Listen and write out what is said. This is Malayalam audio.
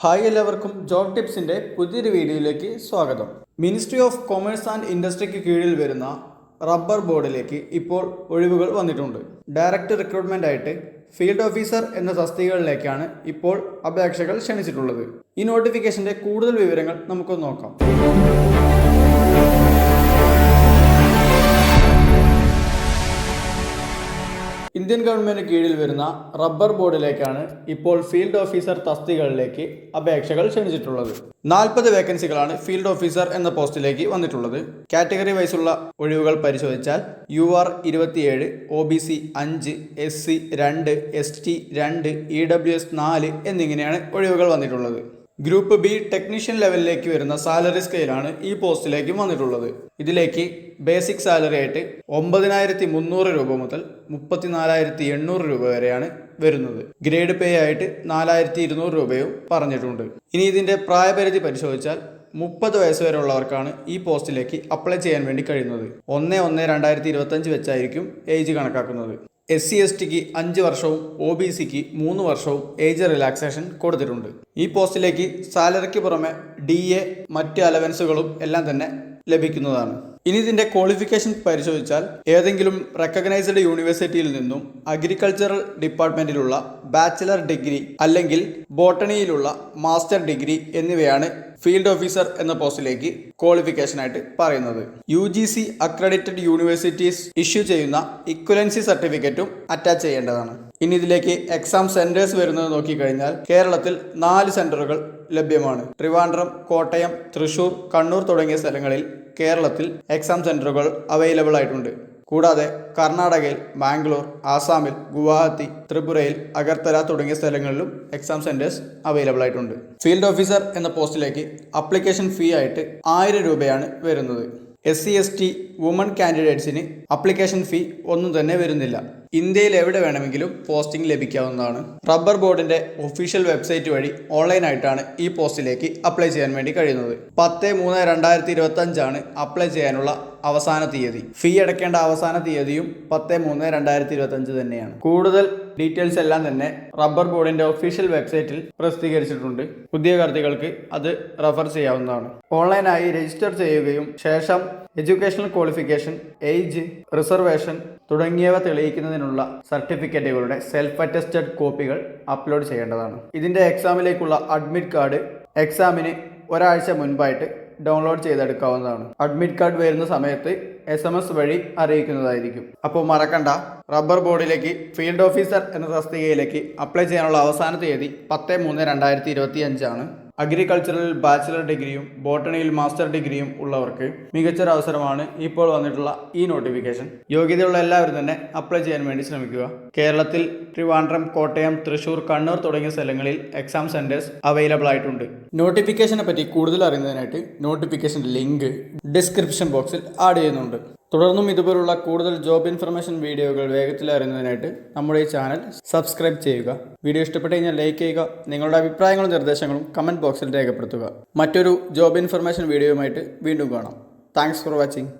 ഹായ് എല്ലാവർക്കും ജോബ് ടിപ്സിൻ്റെ പുതിയൊരു വീഡിയോയിലേക്ക് സ്വാഗതം. മിനിസ്ട്രി ഓഫ് കൊമേഴ്സ് ആൻഡ് ഇൻഡസ്ട്രിക്ക് കീഴിൽ വരുന്ന റബ്ബർ ബോർഡിലേക്ക് ഇപ്പോൾ ഒഴിവുകൾ വന്നിട്ടുണ്ട്. ഡയറക്റ്റ് റിക്രൂട്ട്മെൻ്റ് ആയിട്ട് ഫീൽഡ് ഓഫീസർ എന്ന തസ്തികകളിലേക്കാണ് ഇപ്പോൾ അപേക്ഷകൾ ക്ഷണിച്ചിട്ടുള്ളത്. ഈ നോട്ടിഫിക്കേഷൻ്റെ കൂടുതൽ വിവരങ്ങൾ നമുക്കൊന്ന് നോക്കാം. ഇന്ത്യൻ ഗവൺമെൻറ് കീഴിൽ വരുന്ന റബ്ബർ ബോർഡിലേക്കാണ് ഇപ്പോൾ ഫീൽഡ് ഓഫീസർ തസ്തികകളിലേക്ക് അപേക്ഷകൾ ക്ഷണിച്ചിട്ടുള്ളത്. 40 വേക്കൻസികളാണ് ഫീൽഡ് ഓഫീസർ എന്ന പോസ്റ്റിലേക്ക് വന്നിട്ടുള്ളത്. കാറ്റഗറി വൈസുള്ള ഒഴിവുകൾ പരിശോധിച്ചാൽ UR 27, OBC 5, SC 2, ST 2, EWS 4 എന്നിങ്ങനെയാണ് ഒഴിവുകൾ വന്നിട്ടുള്ളത്. ഗ്രൂപ്പ് ബി ടെക്നീഷ്യൻ ലെവലിലേക്ക് വരുന്ന സാലറി സ്കെയിലാണ് ഈ പോസ്റ്റിലേക്ക് വന്നിട്ടുള്ളത്. ഇതിലേക്ക് ബേസിക് സാലറി ആയിട്ട് 9,300 രൂപ മുതൽ 34,800 രൂപ വരെയാണ് വരുന്നത്. ഗ്രേഡ് പേ ആയിട്ട് 4,200 രൂപയും പറഞ്ഞിട്ടുണ്ട്. ഇനി ഇതിൻ്റെ പ്രായപരിധി പരിശോധിച്ചാൽ 30 വയസ്സ് വരെ ഉള്ളവർക്കാണ് ഈ പോസ്റ്റിലേക്ക് അപ്ലൈ ചെയ്യാൻ വേണ്ടി കഴിയുന്നത്. 1/1/2025 വെച്ചായിരിക്കും ഏജ് കണക്കാക്കുന്നത്. SC STക്ക് 5 വർഷവും OBCക്ക് 3 വർഷവും ഏജ് റിലാക്സേഷൻ കൊടുത്തിട്ടുണ്ട്. ഈ പോസ്റ്റിലേക്ക് സാലറിക്ക് പുറമെ DA മറ്റ് അലവൻസുകളും എല്ലാം തന്നെ ലഭിക്കുന്നതാണ്. ഇനി ഇതിൻ്റെ ക്വാളിഫിക്കേഷൻ പരിശോധിച്ചാൽ ഏതെങ്കിലും റെക്കഗ്നൈസ്ഡ് യൂണിവേഴ്സിറ്റിയിൽ നിന്നും അഗ്രികൾച്ചറൽ ഡിപ്പാർട്ട്മെൻറ്റിലുള്ള ബാച്ചിലർ ഡിഗ്രി അല്ലെങ്കിൽ ബോട്ടണിയിലുള്ള മാസ്റ്റർ ഡിഗ്രി എന്നിവയാണ് ഫീൽഡ് ഓഫീസർ എന്ന പോസ്റ്റിലേക്ക് ക്വാളിഫിക്കേഷനായിട്ട് പറയുന്നത്. UGC അക്രഡിറ്റഡ് യൂണിവേഴ്സിറ്റീസ് ഇഷ്യൂ ചെയ്യുന്ന ഇക്വലൻസി സർട്ടിഫിക്കറ്റും അറ്റാച്ച് ചെയ്യേണ്ടതാണ്. ഇനി ഇതിലേക്ക് എക്സാം സെന്റേഴ്സ് വരുന്നത് നോക്കിക്കഴിഞ്ഞാൽ കേരളത്തിൽ 4 സെന്ററുകൾ ലഭ്യമാണ്. ട്രിവാൻഡ്രം, കോട്ടയം, തൃശൂർ, കണ്ണൂർ തുടങ്ങിയ സ്ഥലങ്ങളിൽ കേരളത്തിൽ എക്സാം സെന്ററുകൾ അവൈലബിൾ ആയിട്ടുണ്ട്. കൂടാതെ കർണാടകയിൽ ബാംഗ്ലൂർ, ആസാമിൽ ഗുവാഹത്തി, ത്രിപുരയിൽ അഗർത്തല തുടങ്ങിയ സ്ഥലങ്ങളിലും എക്സാം സെന്റേഴ്സ് അവൈലബിൾ ആയിട്ടുണ്ട്. ഫീൽഡ് ഓഫീസർ എന്ന പോസ്റ്റിലേക്ക് അപ്ലിക്കേഷൻ ഫീ ആയിട്ട് 1000 രൂപയാണ് വരുന്നത്. SC ST വുമൺ കാൻഡിഡേറ്റ്സിന് അപ്ലിക്കേഷൻ ഫീ ഒന്നും തന്നെ വരുന്നില്ല. ഇന്ത്യയിൽ എവിടെ വേണമെങ്കിലും പോസ്റ്റിംഗ് ലഭിക്കാവുന്നതാണ്. റബ്ബർ ബോർഡിന്റെ ഒഫീഷ്യൽ വെബ്സൈറ്റ് വഴി ഓൺലൈനായിട്ടാണ് ഈ പോസ്റ്റിലേക്ക് അപ്ലൈ ചെയ്യാൻ വേണ്ടി കഴിയുന്നത്. 10/3/2025 അപ്ലൈ ചെയ്യാനുള്ള അവസാന തീയതി. ഫീ അടയ്ക്കേണ്ട അവസാന തീയതിയും 10/3/2025 തന്നെയാണ്. കൂടുതൽ ഡീറ്റെയിൽസ് എല്ലാം തന്നെ റബ്ബർ ബോർഡിന്റെ ഒഫീഷ്യൽ വെബ്സൈറ്റിൽ പ്രസിദ്ധീകരിച്ചിട്ടുണ്ട്. ഉദ്യോഗാർത്ഥികൾക്ക് അത് റെഫർ ചെയ്യാവുന്നതാണ്. ഓൺലൈനായി രജിസ്റ്റർ ചെയ്യുകയും ശേഷം എഡ്യൂക്കേഷണൽ ക്വാളിഫിക്കേഷൻ, ഏജ്, റിസർവേഷൻ തുടങ്ങിയവ തെളിയിക്കുന്നതിനുള്ള സർട്ടിഫിക്കറ്റുകളുടെ സെൽഫ് അറ്റസ്റ്റഡ് കോപ്പികൾ അപ്ലോഡ് ചെയ്യേണ്ടതാണ്. ഇതിൻ്റെ എക്സാമിലേക്കുള്ള അഡ്മിറ്റ് കാർഡ് എക്സാമിന് ഒരാഴ്ച മുൻപായിട്ട് ഡൗൺലോഡ് ചെയ്തെടുക്കാവുന്നതാണ്. അഡ്മിറ്റ് കാർഡ് വരുന്ന സമയത്ത് SMS വഴി അറിയിക്കുന്നതായിരിക്കും. അപ്പോൾ മറക്കണ്ട, റബ്ബർ ബോർഡിലേക്ക് ഫീൽഡ് ഓഫീസർ എന്ന തസ്തികയിലേക്ക് അപ്ലൈ ചെയ്യാനുള്ള അവസാന തീയതി 10/3/2025 അഗ്രികൾച്ചറിൽ ബാച്ചിലർ ഡിഗ്രിയും ബോട്ടണിയിൽ മാസ്റ്റർ ഡിഗ്രിയും ഉള്ളവർക്ക് മികച്ചൊരു അവസരമാണ് ഇപ്പോൾ വന്നിട്ടുള്ള ഈ നോട്ടിഫിക്കേഷൻ. യോഗ്യതയുള്ള എല്ലാവരും തന്നെ അപ്ലൈ ചെയ്യാൻ വേണ്ടി ശ്രമിക്കുക. കേരളത്തിൽ ട്രിവാൻഡ്രം, കോട്ടയം, തൃശൂർ, കണ്ണൂർ തുടങ്ങിയ സ്ഥലങ്ങളിൽ എക്സാം സെന്റേഴ്സ് അവൈലബിൾ ആയിട്ടുണ്ട്. നോട്ടിഫിക്കേഷനെ പറ്റി കൂടുതൽ അറിയുന്നതിനായിട്ട് നോട്ടിഫിക്കേഷൻ ലിങ്ക് ഡിസ്ക്രിപ്ഷൻ ബോക്സിൽ ആഡ് ചെയ്യുന്നുണ്ട്. തുടർന്നും ഇതുപോലുള്ള കൂടുതൽ ജോബ് ഇൻഫർമേഷൻ വീഡിയോകൾ വേഗത്തിൽ അറിയുന്നതിനായിട്ട് നമ്മുടെ ഈ ചാനൽ സബ്സ്ക്രൈബ് ചെയ്യുക. വീഡിയോ ഇഷ്ടപ്പെട്ട് കഴിഞ്ഞാൽ ലൈക്ക് ചെയ്യുക. നിങ്ങളുടെ അഭിപ്രായങ്ങളും നിർദ്ദേശങ്ങളും കമൻറ്റ് ബോക്സിൽ രേഖപ്പെടുത്തുക. മറ്റൊരു ജോബ് ഇൻഫർമേഷൻ വീഡിയോയുമായിട്ട് വീണ്ടും കാണാം. Thanks for watching.